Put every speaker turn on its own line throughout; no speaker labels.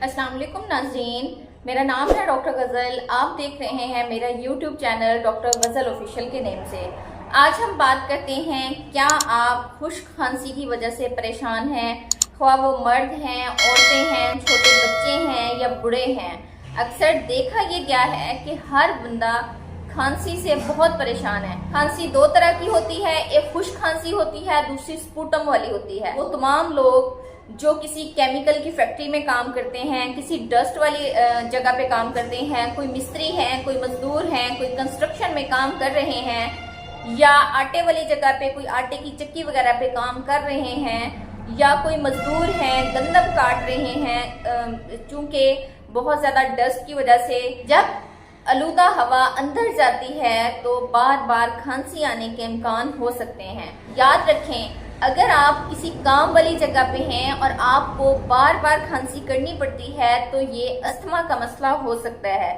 अस्सलाम वालेकुम नाज़रीन, मेरा नाम है डॉक्टर गज़ल। आप देख रहे हैं मेरा यूट्यूब चैनल डॉक्टर गज़ल ऑफिशियल के नेम से। आज हम बात करते हैं, क्या आप खुश्क खांसी की वजह से परेशान हैं, ख्वाह वो मर्द हैं, औरतें हैं, छोटे बच्चे हैं या बूढ़े हैं। अक्सर देखा ये गया है कि हर बंदा खांसी से बहुत परेशान है। खांसी दो तरह की होती है, एक खुश्क खांसी होती है, दूसरी स्पूटम वाली होती है। वो तमाम लोग जो किसी केमिकल की फैक्ट्री में काम करते हैं, किसी डस्ट वाली जगह पे काम करते हैं, कोई मिस्त्री हैं, कोई मजदूर हैं, कोई कंस्ट्रक्शन में काम कर रहे हैं, या आटे वाली जगह पे कोई आटे की चक्की वगैरह पे काम कर रहे हैं, या कोई मजदूर हैं गंदम काट रहे हैं। चूंकि बहुत ज्यादा डस्ट की वजह से जब आलूदा हवा अंदर जाती है तो बार बार खांसी आने के इम्कान हो सकते हैं। याद रखें, अगर आप किसी काम वाली जगह पे हैं और आपको बार बार खांसी करनी पड़ती है तो ये अस्थमा का मसला हो सकता है।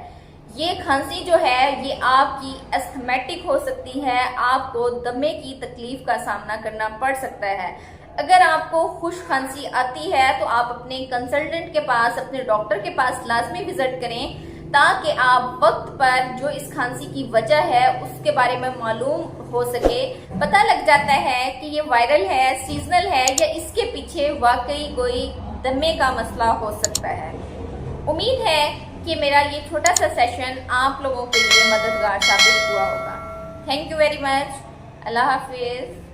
ये खांसी जो है ये आपकी एस्थमेटिक हो सकती है, आपको दमे की तकलीफ का सामना करना पड़ सकता है। अगर आपको खुश्क खांसी आती है तो आप अपने कंसल्टेंट के पास, अपने डॉक्टर के पास लाजमी विजिट करें, ताकि आप वक्त पर जो इस खांसी की वजह है उसके बारे में मालूम हो सके। पता लग जाता है कि ये वायरल है, सीजनल है, या इसके पीछे वाकई कोई दमे का मसला हो सकता है। उम्मीद है कि मेरा ये छोटा सा सेशन आप लोगों के लिए मददगार साबित हुआ होगा। Thank you very much. Allah Hafiz.